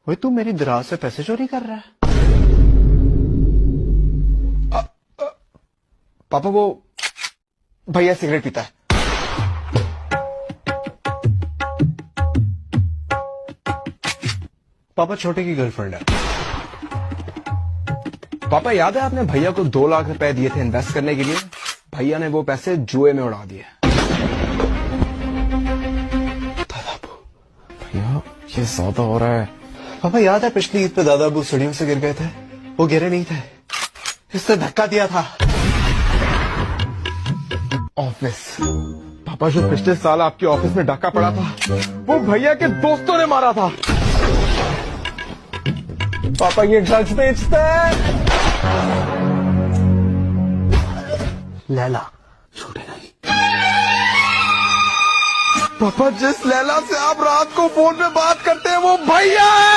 ओए तू मेरी दराज से पैसे चोरी कर रहा है? पापा वो भैया सिगरेट पीता है। पापा छोटे की गर्लफ्रेंड है। पापा याद है आपने भैया को 2 लाख रुपए दिए थे इन्वेस्ट करने के लिए? भैया ने वो पैसे जुए में उड़ा दिए। भैया ये ज्यादा हो रहा है। पापा याद है पिछली ईद पे दादा अबू सीढ़ियों से गिर गए थे? वो गिरे नहीं थे, इससे धक्का दिया था। ऑफिस पापा जो पिछले साल आपके ऑफिस में डाका पड़ा था वो भैया के दोस्तों ने मारा था। पापा ये ड्रग्स बेचते हैं। लैला छोटे नहीं। पापा जिस लैला से आप रात को फोन पे बात करते हैं वो भैया है।